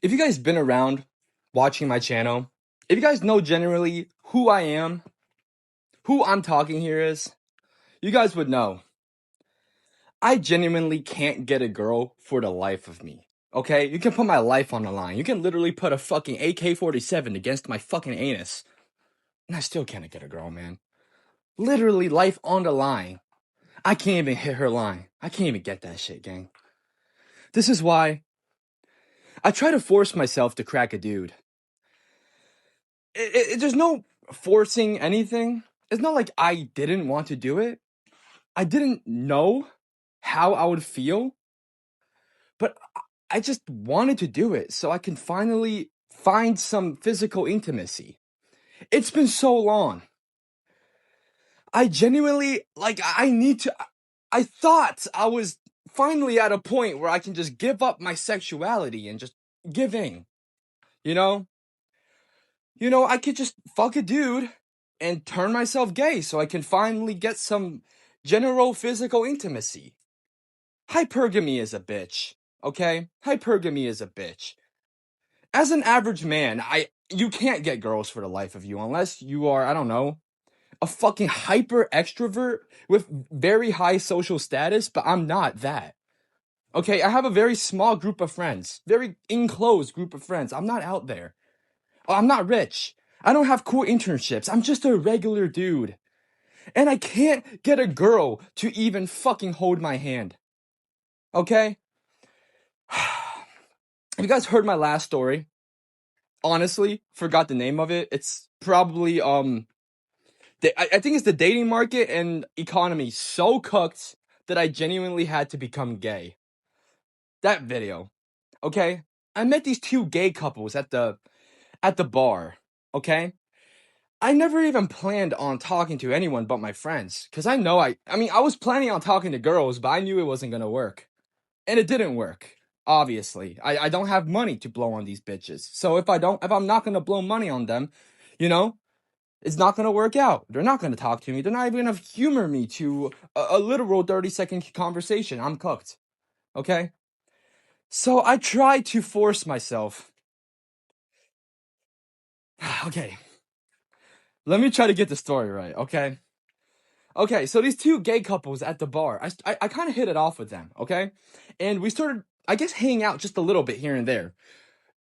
If you guys been around watching my channel, if you guys know generally who I am, who I'm talking here is, you guys would know. I genuinely can't get a girl for the life of me. Okay? You can put my life on the line. You can literally put a fucking AK-47 against my fucking anus. And I still can't get a girl, man. Literally life on the line. I can't even hit her line. I can't even get that shit, gang. This is why I try to force myself to crack a dude. There's no forcing anything. It's not like I didn't want to do it. I didn't know how I would feel, but I just wanted to do it so I can finally find some physical intimacy. It's been so long. I genuinely, I thought I was finally at a point where I can just give up my sexuality and just give in, you know? I could just fuck a dude and turn myself gay so I can finally get some general physical intimacy. Hypergamy is a bitch, okay? Hypergamy is a bitch. As an average man, you can't get girls for the life of you unless you are, I don't know, a fucking hyper extrovert with very high social status, but I'm not that. Okay, I have a very small group of friends, very enclosed group of friends. I'm not out there. I'm not rich. I don't have cool internships. I'm just a regular dude. And I can't get a girl to even fucking hold my hand. Okay? Have you guys heard my last story? Honestly, forgot the name of it. It's probably I think it's the dating market and economy so cooked that I genuinely had to become gay. That video. Okay? I met these two gay couples at the bar, okay? I never even planned on talking to anyone but my friends, cuz I know I was planning on talking to girls, but I knew it wasn't going to work. And it didn't work. Obviously. I don't have money to blow on these bitches. So if I'm not going to blow money on them, you know, it's not going to work out. They're not going to talk to me. They're not even going to humor me to a literal 30-second conversation. I'm cooked. Okay? So I tried to force myself. Okay. Let me try to get the story right, okay? Okay, so these two gay couples at the bar, I kind of hit it off with them, okay? And we started, I guess, hanging out just a little bit here and there.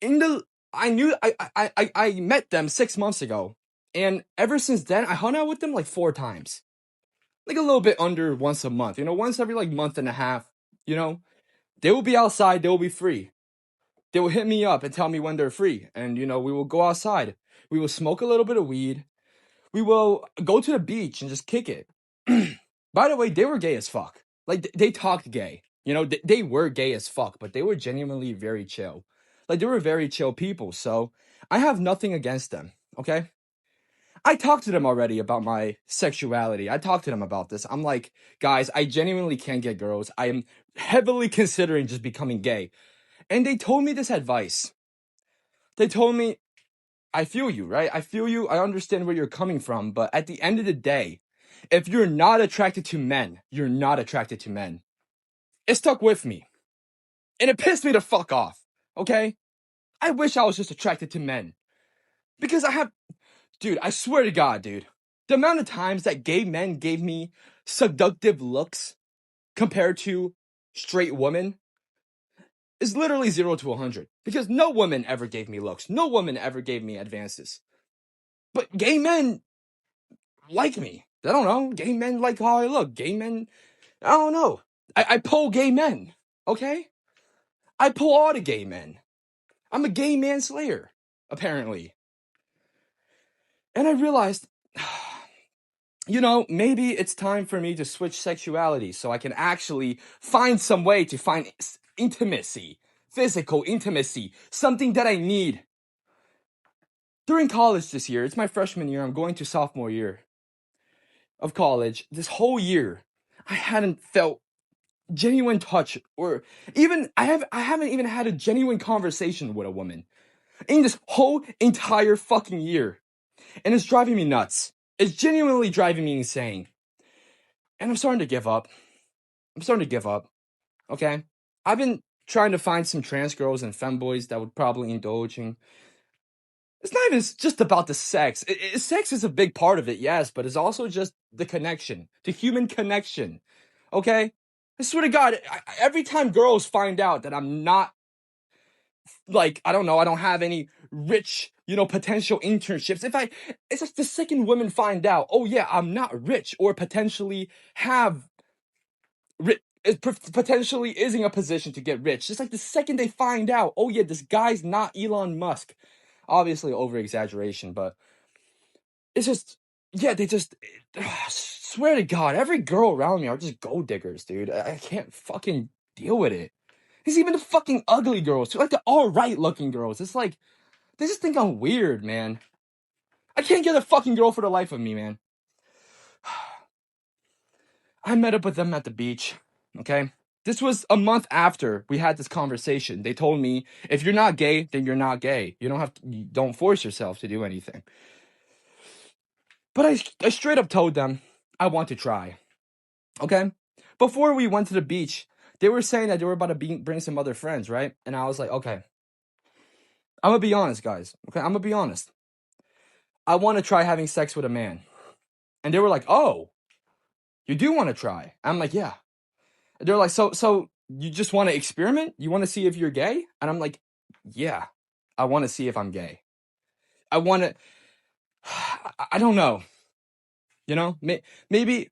In the, I knew, I met them 6 months ago. And ever since then, I hung out with them like 4 times. Like a little bit under once a month, once every like month and a half, you know? They will be outside, they will be free. They will hit me up and tell me when they're free. And, we will go outside. We will smoke a little bit of weed. We will go to the beach and just kick it. By the way, they were gay as fuck. Like, they talked gay. They were gay as fuck, but they were genuinely very chill. Like, they were very chill people, so I have nothing against them, okay? I talked to them already about my sexuality. I talked to them about this. I'm like, guys, I genuinely can't get girls. I am heavily considering just becoming gay. And they told me this advice. They told me, I feel you, right? I feel you. I understand where you're coming from. But at the end of the day, if you're not attracted to men, you're not attracted to men. It stuck with me. And it pissed me the fuck off. Okay? I wish I was just attracted to men. Because dude, I swear to God, dude. The amount of times that gay men gave me seductive looks compared to straight women is literally 0 to 100. Because no woman ever gave me looks. No woman ever gave me advances. But gay men like me. I don't know. Gay men like how I look. Gay men, I don't know. I pull gay men, okay? I pull all the gay men. I'm a gay man slayer, apparently. And I realized, maybe it's time for me to switch sexuality so I can actually find some way to find intimacy, physical intimacy, something that I need. During college this year, it's my freshman year, I'm going to sophomore year of college. This whole year, I hadn't felt genuine touch, or even I haven't even had a genuine conversation with a woman in this whole entire fucking year. And it's driving me nuts. It's genuinely driving me insane. And I'm starting to give up. Okay? I've been trying to find some trans girls and femboys that would probably indulge in. It's not even just about the sex. Sex is a big part of it, yes, but it's also just the connection, the human connection. Okay? I swear to God, every time girls find out that I'm not, like, I don't know, I don't have any rich, potential internships. It's like the second women find out, oh yeah, I'm not rich or potentially have, potentially is in a position to get rich. Just like the second they find out, oh yeah, this guy's not Elon Musk. Obviously over exaggeration, but it's just, yeah, they just, swear to God, every girl around me are just gold diggers, dude. I can't fucking deal with it. It's even the fucking ugly girls, too, like the alright looking girls. It's like, they just think I'm weird, man. I can't get a fucking girl for the life of me, man. I met up with them at the beach, okay? This was a month after we had this conversation. They told me, if you're not gay, then you're not gay. You don't force yourself to do anything. But I straight up told them, I want to try, okay? Before we went to the beach, they were saying that they were about to bring some other friends, right? And I was like, okay, I'm gonna be honest, guys, okay? I'm gonna be honest. I want to try having sex with a man. And they were like, oh, you do want to try? I'm like, yeah. And they're like, so you just want to experiment? You want to see if you're gay? And I'm like, yeah, I want to see if I'm gay. I want to, I don't know. Maybe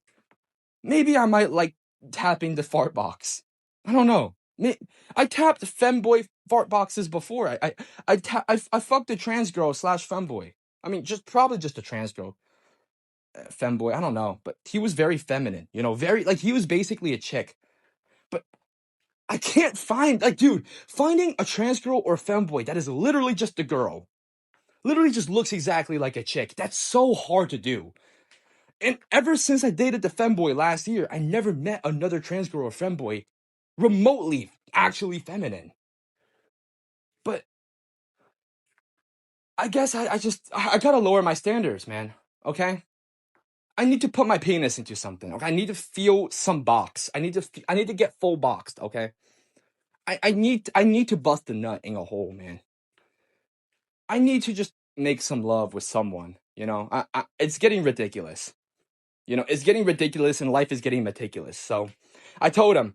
I might like tapping the fart box. I don't know. I tapped femboy fart boxes before. I fucked a trans girl / femboy. I mean, probably just a trans girl. Femboy, I don't know, but he was very feminine, very, like, he was basically a chick. But I can't find, like, dude, finding a trans girl or a femboy that is literally just a girl, literally just looks exactly like a chick, that's so hard to do. And ever since I dated the femboy last year, I never met another trans girl or femboy remotely actually feminine. But I guess I gotta lower my standards, man, okay? I need to put my penis into something, okay? I need to feel some box. I need to get full boxed, okay? I need to bust a nut in a hole, man. I need to just make some love with someone, it's getting ridiculous. It's getting ridiculous and life is getting meticulous. So I told him,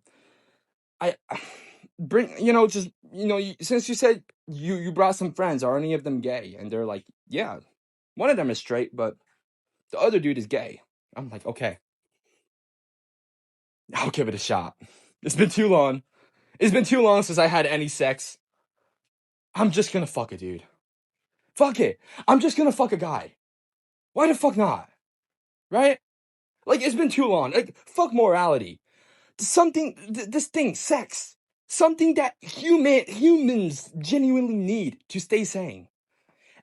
I bring, since you said you brought some friends, are any of them gay? And they're like, yeah, one of them is straight, but the other dude is gay. I'm like, okay, I'll give it a shot. It's been too long. It's been too long since I had any sex. I'm just gonna fuck a dude. Fuck it. I'm just gonna fuck a guy. Why the fuck not? Right? Like, it's been too long. Like, fuck morality. This thing, sex. Something that humans genuinely need to stay sane.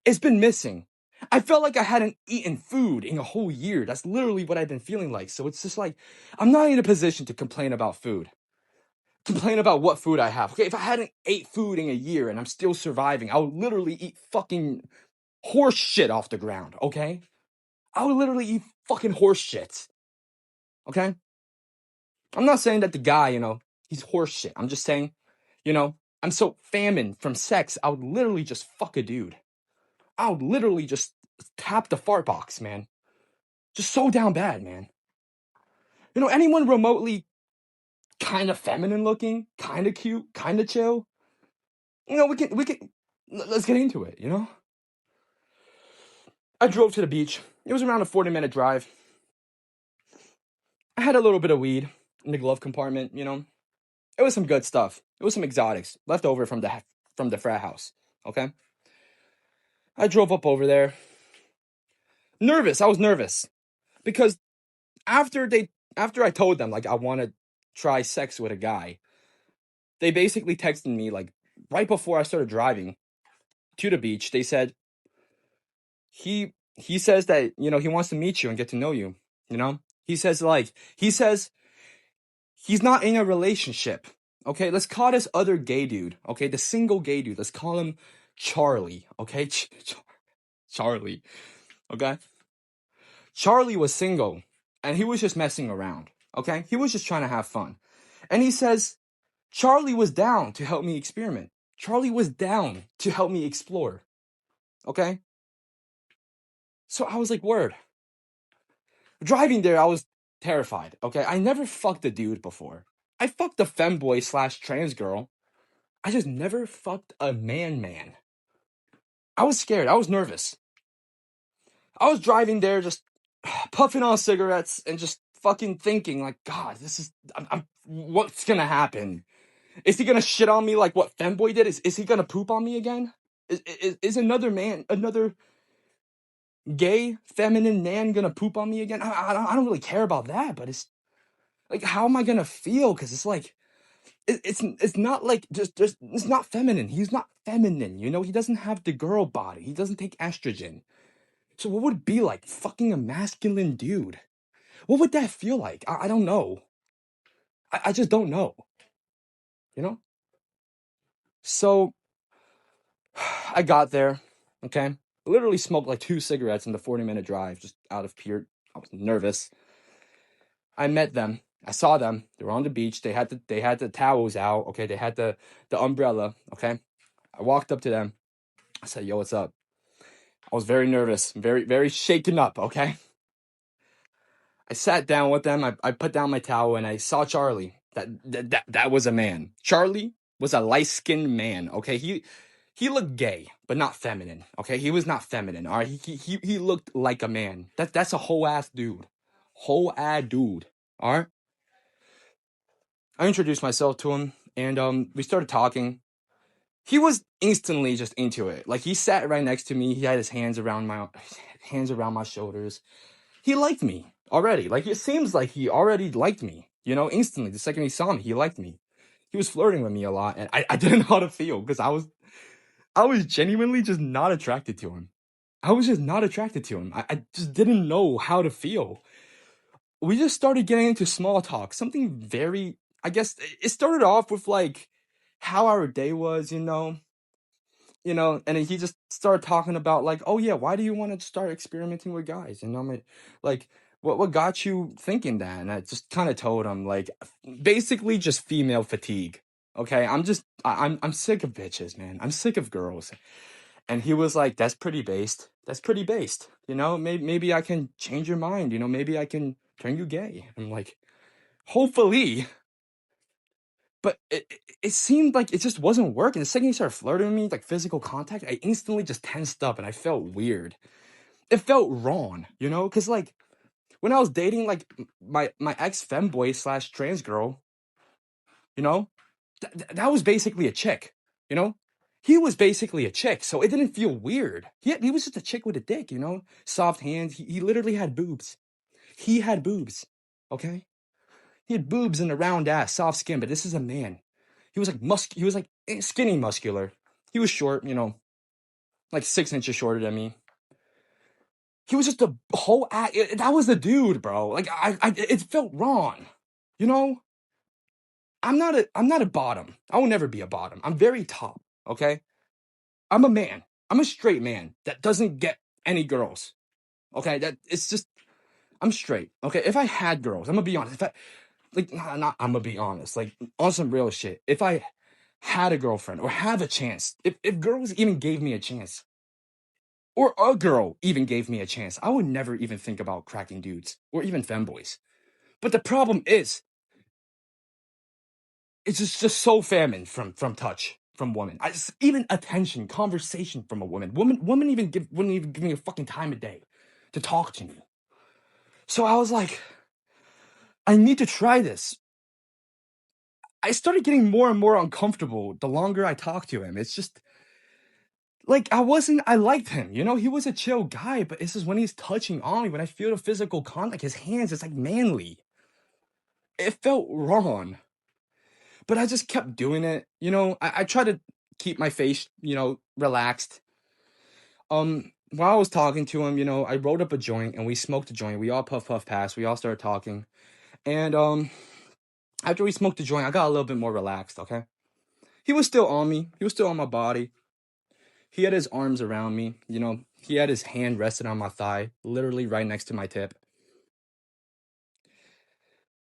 It's been missing. I felt like I hadn't eaten food in a whole year. That's literally what I've been feeling like. So it's just like, I'm not in a position to complain about food. Complain about what food I have. Okay, if I hadn't ate food in a year and I'm still surviving, I would literally eat fucking horse shit off the ground, okay? I would literally eat fucking horse shit. Okay? I'm not saying that the guy, he's horse shit. I'm just saying, I'm so famine from sex, I would literally just fuck a dude. I would literally just tap the fart box, man. Just so down bad, man. Anyone remotely kind of feminine looking, kind of cute, kind of chill, let's get into it, I drove to the beach. It was around a 40-minute drive. I had a little bit of weed in the glove compartment, It was some good stuff. It was some exotics left over from the frat house, okay? I drove up over there. Nervous. I was nervous because after I told them, like, I want to try sex with a guy, they basically texted me, like, right before I started driving to the beach. They said, he says that, he wants to meet you and get to know you, He says he's not in a relationship. Okay, let's call this other gay dude, okay? The single gay dude. Let's call him Charlie, okay? Charlie, okay? Charlie was single, and he was just messing around, okay? He was just trying to have fun. And he says, Charlie was down to help me experiment. Charlie was down to help me explore. Okay? So I was like, word. Driving there, I was terrified. Okay? I never fucked a dude before. I fucked a femboy slash trans girl. I just never fucked a man. I was scared. I was nervous. I was driving there just puffing on cigarettes and just fucking thinking like, God, what's gonna happen? Is he gonna shit on me like what femboy did? Is he gonna poop on me again? Is another man, another gay, feminine man gonna poop on me again? I don't really care about that, but it's like, how am I gonna feel? Because it's like, it's not like just it's not feminine. He's not feminine, you know. He doesn't have the girl body. He doesn't take estrogen. So what would it be like fucking a masculine dude? What would that feel like? I don't know. I just don't know. You know. So I got there. Okay. Literally smoked like 2 cigarettes in the 40-minute drive, just out of pure. I was nervous. I met them. I saw them. They were on the beach. They had the towels out. Okay. They had the umbrella. Okay. I walked up to them. I said, "Yo, what's up?" I was very nervous, very, very shaken up. Okay. I sat down with them. I put down my towel and I saw Charlie. That was a man. Charlie was a light-skinned man. Okay. He looked gay, but not feminine. Okay. He was not feminine. All right. He looked like a man. That's a whole ass dude. Whole ass dude. All right. I introduced myself to him and we started talking. He was instantly just into it. Like, he sat right next to me. He had his hands around my shoulders. He liked me already. Like, it seems like he already liked me. You know, instantly. The second he saw me, he liked me. He was flirting with me a lot, and I didn't know how to feel because I was genuinely just not attracted to him. I was just not attracted to him. I just didn't know how to feel. We just started getting into small talk. Something very, I guess it started off with like how our day was, and then he just started talking about like, oh yeah, why do you want to start experimenting with guys? And I'm like, what got you thinking that? And I just kind of told him like, basically just female fatigue. Okay, I'm sick of bitches, man. I'm sick of girls. And he was like, that's pretty based. That's pretty based. Maybe I can change your mind. Maybe I can turn you gay. I'm like, hopefully. But it seemed like it just wasn't working. The second he started flirting with me, like physical contact, I instantly just tensed up and I felt weird. It felt wrong, because like when I was dating like my ex femboy slash trans girl, you know, that was basically a chick, you know. He was basically a chick, so it didn't feel weird. He was just a chick with a dick, soft hands. He literally had boobs. He had boobs, okay. He had boobs and a round ass, soft skin, but this is a man. He was like he was like skinny muscular. He was short, like 6 inches shorter than me. He was just a whole that was the dude, bro. Like it felt wrong. You know? I'm not a bottom. I will never be a bottom. I'm very top, okay? I'm a man. I'm a straight man that doesn't get any girls. Okay? That it's just I'm straight. Okay? If I had girls, I'm gonna be honest. If I like not I'm gonna be honest. Like on some real shit. If I had a girlfriend or have a chance, if girls even gave me a chance, or a girl even gave me a chance, I would never even think about cracking dudes or even femboys. But the problem is, it's just so famine from touch from women. Even attention, conversation from a woman. Women wouldn't even give me a fucking time of day to talk to me. So I was like, I need to try this. I started getting more and more uncomfortable the longer I talked to him. It's just like I liked him, he was a chill guy, but it's just when he's touching on me, when I feel the physical contact, his hands, it's like manly. It felt wrong. But I just kept doing it. I tried to keep my face, relaxed. While I was talking to him, I rolled up a joint and we smoked a joint. We all puff pass. We all started talking. And after we smoked the joint, I got a little bit more relaxed, okay? He was still on me. He was still on my body. He had his arms around me, he had his hand rested on my thigh, literally right next to my tip.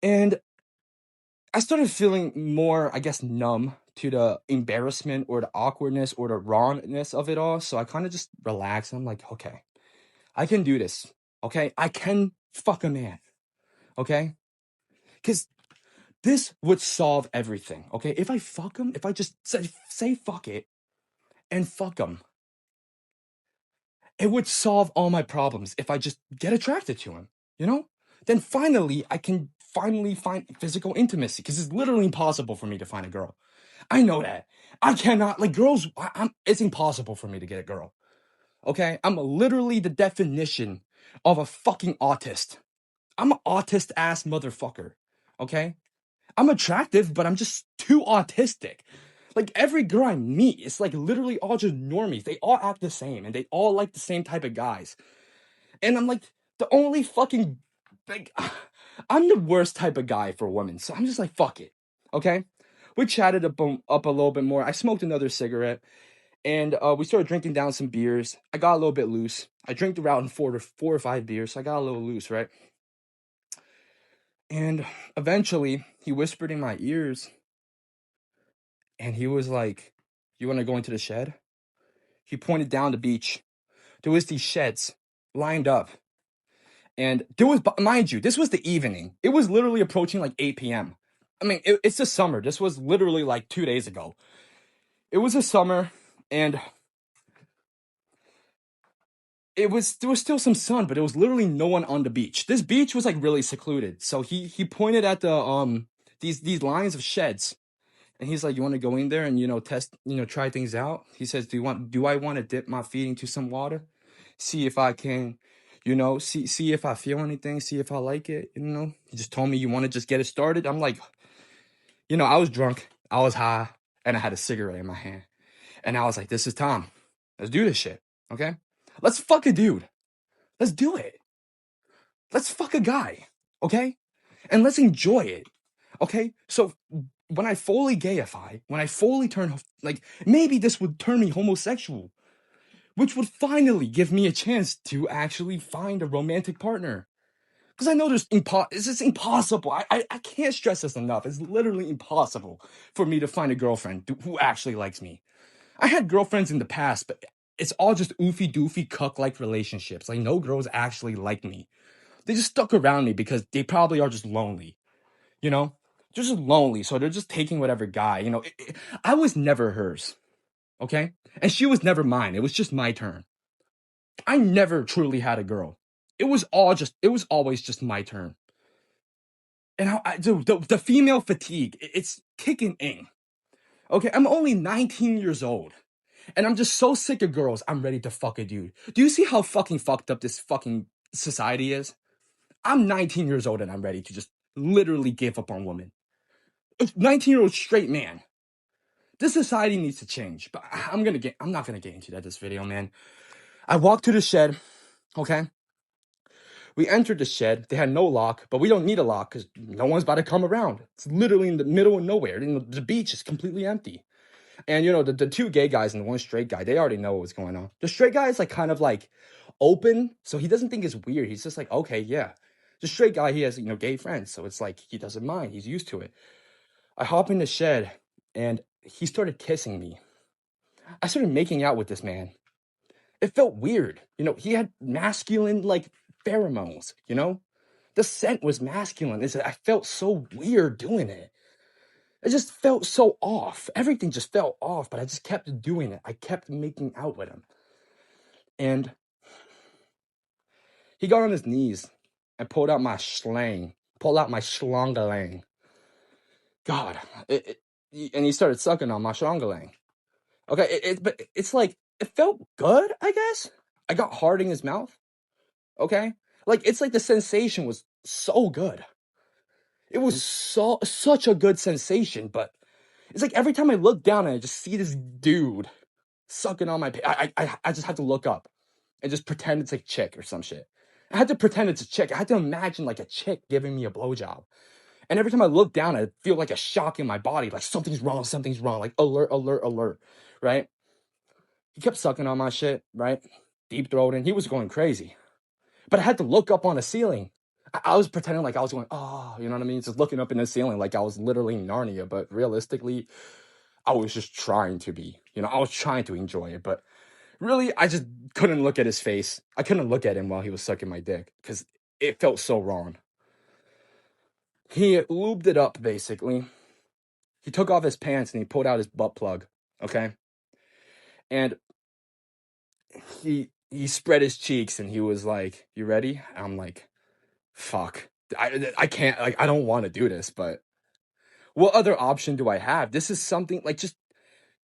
And I started feeling more, I guess, numb to the embarrassment or the awkwardness or the rawness of it all. So I kind of just relaxed. I'm like, okay, I can do this. Okay, I can fuck a man. Okay, because this would solve everything. Okay, if I fuck him, if I just say fuck it and fuck him, it would solve all my problems if I just get attracted to him, you know? Then finally, I can finally find physical intimacy because it's literally impossible for me to find a girl. I know that. I cannot, like, girls, it's impossible for me to get a girl. Okay? I'm literally the definition of a fucking autist. I'm an autist ass motherfucker. Okay? I'm attractive, but I'm just too autistic. Like every girl I meet, it's like literally all just normies. They all act the same and they all like the same type of guys. And I'm like the only fucking like I'm the worst type of guy for women. So I'm just like fuck it. Okay? We chatted up a little bit more. I smoked another cigarette and we started drinking down some beers. I got a little bit loose. I drank around four or five beers, so I got a little loose, right? And eventually he whispered in my ears and he was like, "You want to go into the shed?" He pointed down the beach. There was these sheds lined up. And there was, mind you, this was the evening. It was literally approaching like 8 p.m. I mean, it's the summer. This was literally like 2 days ago. It was a summer, and there was still some sun, but there was literally no one on the beach. This beach was like really secluded. So he pointed at the these lines of sheds. And he's like, "You want to go in there and, test, try things out?" He says, do I want to dip my feet into some water? See if I can, see if I feel anything, see if I like it, He just told me, "You want to just get it started?" I'm like, I was drunk, I was high, and I had a cigarette in my hand. And I was like, this is Tom. Let's do this shit, okay? Let's fuck a dude. Let's do it. Let's fuck a guy, okay? And let's enjoy it, okay? So when I fully gayify, when I fully turn, like, maybe this would turn me homosexual, which would finally give me a chance to actually find a romantic partner. Because I know it's just impossible. I can't stress this enough. It's literally impossible for me to find a girlfriend who actually likes me. I had girlfriends in the past, but it's all just oofy doofy cuck-like relationships. Like, no girls actually like me. They just stuck around me because they probably are just lonely, you know? They're just lonely, so they're just taking whatever guy, I was never hers, okay? And she was never mine. It was just my turn. I never truly had a girl. It was always just my turn. And the female fatigue, it's kicking in. Okay, I'm only 19 years old. And I'm just so sick of girls, I'm ready to fuck a dude. Do you see how fucking fucked up this fucking society is? I'm 19 years old and I'm ready to just literally give up on women. A 19-year-old straight man. This society needs to change. But I'm not gonna get into that this video, man. I walked to the shed, okay? We entered the shed. They had no lock, but we don't need a lock because no one's about to come around. It's literally in the middle of nowhere. The beach is completely empty. And the two gay guys and the one straight guy, they already know what was going on. The straight guy is like kind of like open, so he doesn't think it's weird. He's just like, okay, yeah. The straight guy, he has, gay friends, so it's like he doesn't mind. He's used to it. I hop in the shed and he started kissing me. I started making out with this man. It felt weird. He had masculine like pheromones, The scent was masculine. I felt so weird doing it. It just felt so off. Everything just felt off, but I just kept doing it. I kept making out with him. And he got on his knees and pulled out my schlongalang. God, and he started sucking on my schlongalang. Okay, but it's like, it felt good, I guess. I got hard in his mouth, okay? Like, it's like the sensation was so good. It was such a good sensation, but it's like every time I look down and I just see this dude sucking on my I just have to look up and just pretend it's a chick or some shit. I had to pretend it's a chick. I had to imagine like a chick giving me a blowjob. And every time I look down, I feel like a shock in my body, like something's wrong, like alert, alert, alert, right? He kept sucking on my shit, right? Deep throating. He was going crazy. But I had to look up on the ceiling. I was pretending like I was going, oh, you know what I mean? Just looking up in the ceiling like I was literally in Narnia. But realistically, I was just trying to be. I was trying to enjoy it. But really, I just couldn't look at his face. I couldn't look at him while he was sucking my dick because it felt so wrong. He lubed it up, basically. He took off his pants and he pulled out his butt plug, okay? And he spread his cheeks and he was like, "You ready?" And I'm like, "Fuck. I can't, like, I don't want to do this, but what other option do I have? This is something like just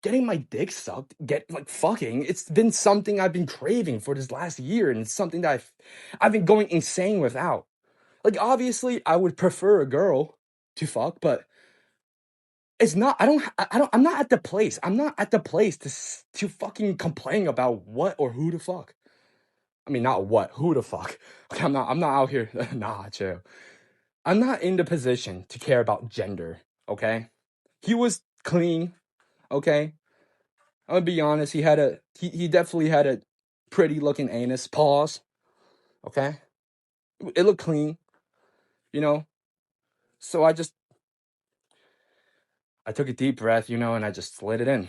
getting my dick sucked, fucking. It's been something I've been craving for this last year, and it's something that I've been going insane without. Like, obviously, I would prefer a girl to fuck, but it's not. I don't. I'm not at the place. I'm not at the place to fucking complain about what or who to fuck. I mean, not what, who to fuck. Okay, I'm not out here. Nah, chill. I'm not in the position to care about gender. Okay, he was clean. Okay, I'm gonna be honest. He definitely had a pretty looking anus. Pause. Okay, it looked clean. You know. So I took a deep breath. And I just slid it in.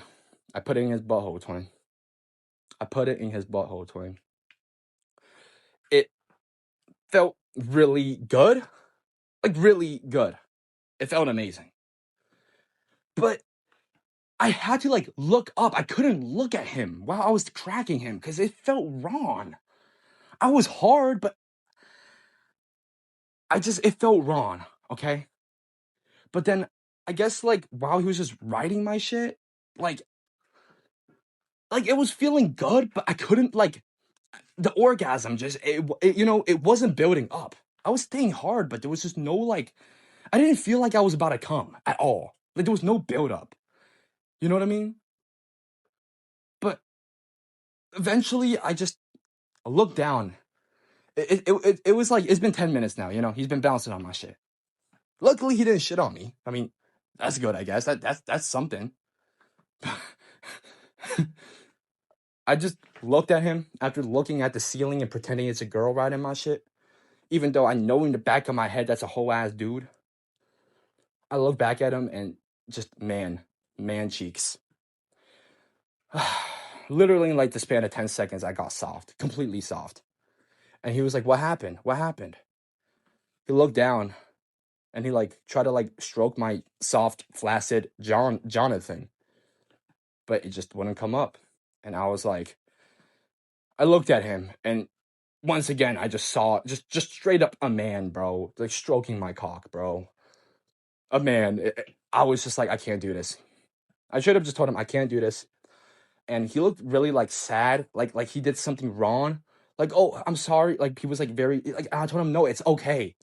I put it in his butthole, twin. I put it in his butthole, twin. It felt really good. Like, really good. It felt amazing. But I had to, like, look up. I couldn't look at him while I was cracking him because it felt wrong. I was hard, but it felt wrong, okay? But then, I guess, like, while he was just writing my shit, like, it was feeling good, but I couldn't, like, the orgasm it wasn't building up. I was staying hard, but there was just no, like, I didn't feel like I was about to come at all. Like, there was no build up. You know what I mean? But eventually, I looked down. It was like, it's been 10 minutes now, he's been bouncing on my shit. Luckily, he didn't shit on me. I mean, that's good, I guess. That's something. I just looked at him after looking at the ceiling and pretending it's a girl riding my shit. Even though I know in the back of my head that's a whole ass dude. I look back at him and just, man cheeks. Literally in like the span of 10 seconds, I got soft, completely soft. And he was like, "What happened? What happened?" He looked down and he like tried to like stroke my soft, flaccid Jonathan. But it just wouldn't come up. And I was like, I looked at him and once again, I just saw just straight up a man, bro, like stroking my cock, bro. A man. I was just like, I can't do this. I should have just told him I can't do this. And he looked really like sad, like he did something wrong. Like, "Oh, I'm sorry." Like, he was like very like, I told him, "No, it's okay.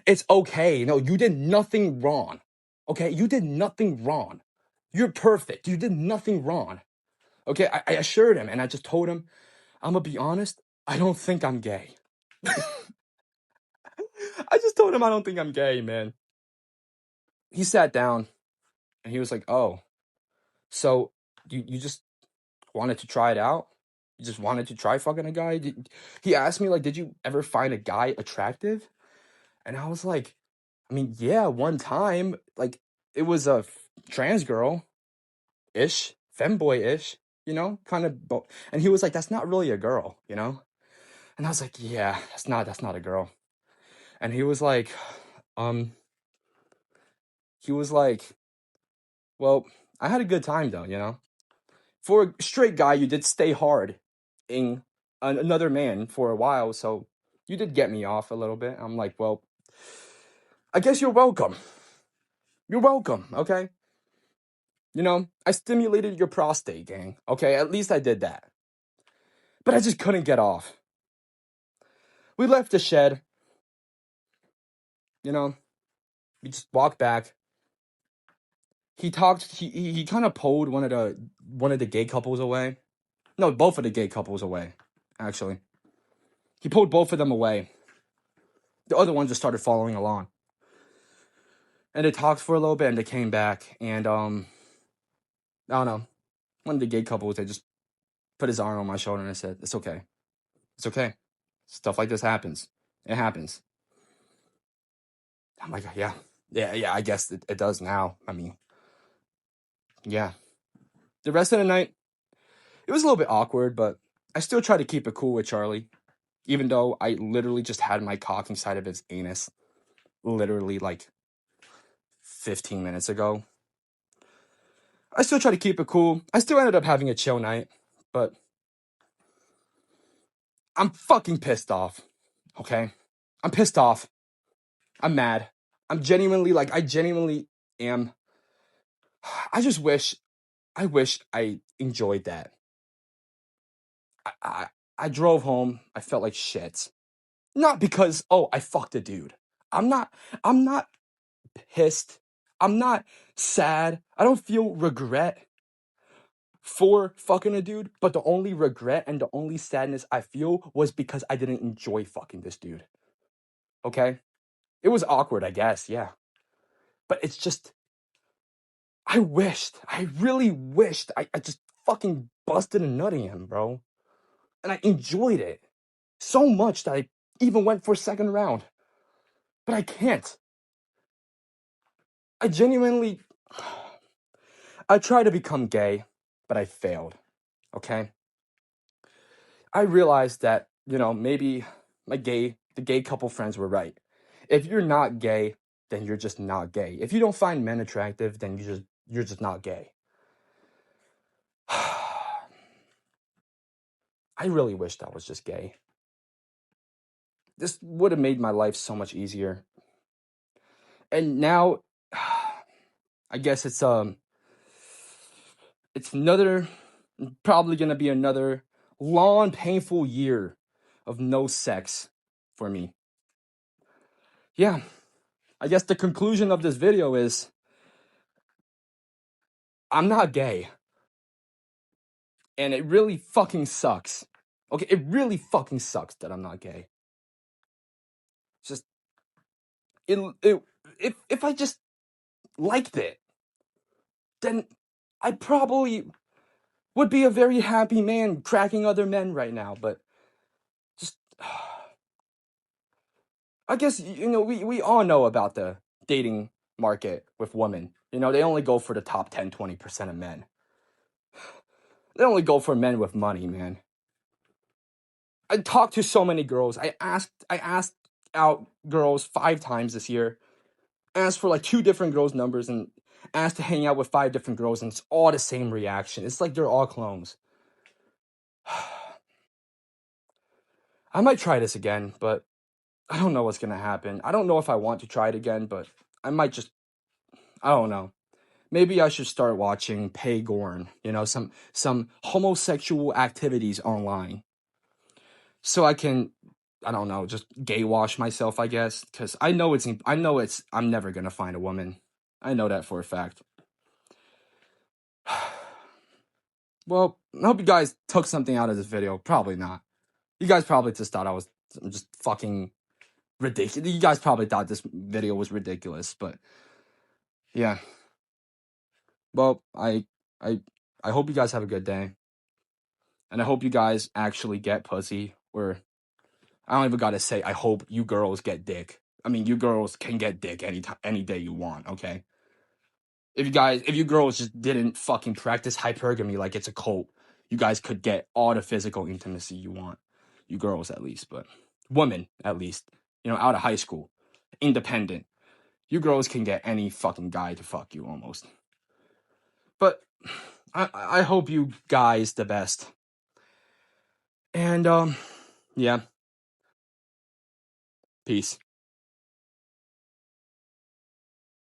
It's okay. No, you did nothing wrong. Okay? You did nothing wrong. You're perfect. You did nothing wrong." Okay? I assured him and I just told him, "I'm gonna be honest, I don't think I'm gay." I just told him I don't think I'm gay, man. He sat down and he was like, "Oh, so you just wanted to try it out? You just wanted to try fucking a guy?" He asked me, like, "Did you ever find a guy attractive?" And I was like, I mean, yeah, one time, like, it was a trans girl-ish, femboy-ish, kind of, and he was like, "That's not really a girl?" And I was like, "Yeah, that's not a girl." And um, he was like, "Well, I had a good time though. For a straight guy, you did stay hard in another man for a while, so you did get me off a little bit." I'm like, "Well, I guess you're welcome. You're welcome, okay? I stimulated your prostate, gang. Okay, at least I did that. But I just couldn't get off." We left the shed. You know, we just walked back. He talked. He kind of pulled one of the gay couples away. No, both of the gay couples away. Actually, he pulled both of them away. The other one just started following along. And they talked for a little bit, and they came back. And I don't know. One of the gay couples, they just put his arm on my shoulder, and I said, "It's okay. It's okay. Stuff like this happens. It happens." I'm like, yeah, I guess it does now. I mean, yeah. The rest of the night, it was a little bit awkward, but I still try to keep it cool with Charlie, even though I literally just had my cock inside of his anus, literally like 15 minutes ago. I still try to keep it cool. I still ended up having a chill night, but I'm fucking pissed off. Okay? I'm pissed off. I'm mad. I genuinely am. I wish I enjoyed that. I, I drove home. I felt like shit. Not because, oh, I fucked a dude. I'm not pissed. I'm not sad. I don't feel regret for fucking a dude, but the only regret and the only sadness I feel was because I didn't enjoy fucking this dude. Okay? It was awkward, I guess, yeah. But it's just, I really wished I just fucking busted a nut in him, bro. And I enjoyed it so much that I even went for a second round. But I can't. I genuinely, I tried to become gay, but I failed. Okay? I realized that, maybe the gay couple friends were right. If you're not gay, then you're just not gay. If you don't find men attractive, then you're just not gay. I really wished I was just gay. This would have made my life so much easier. And now I guess it's probably going to be another long painful year of no sex for me. Yeah. I guess the conclusion of this video is I'm not gay. And it really fucking sucks. Okay, it really fucking sucks that I'm not gay. Just if I just liked it, then I probably would be a very happy man cracking other men right now, but just I guess we all know about the dating market with women. They only go for the top 10, 20% of men. They only go for men with money, man. I talked to so many girls. I asked out girls 5 times this year. Asked for like 2 different girls' numbers and asked to hang out with 5 different girls, and it's all the same reaction. It's like they're all clones. I might try this again, but I don't know what's gonna happen. I don't know if I want to try it again, but I might just, I don't know. Maybe I should start watching Paygorn, some homosexual activities online. So I can, I don't know, just gay wash myself, I guess, because I'm never gonna find a woman. I know that for a fact. Well, I hope you guys took something out of this video. Probably not. You guys probably just thought I was just fucking ridiculous. You guys probably thought this video was ridiculous, but yeah. Well, I hope you guys have a good day. And I hope you guys actually get pussy, or I don't even gotta say I hope you girls get dick. I mean, you girls can get dick any day you want, okay? If you girls just didn't fucking practice hypergamy like it's a cult, you guys could get all the physical intimacy you want. You girls at least, but women at least, out of high school, independent. You girls can get any fucking guy to fuck you almost. But I hope you guys the best. And yeah. Peace.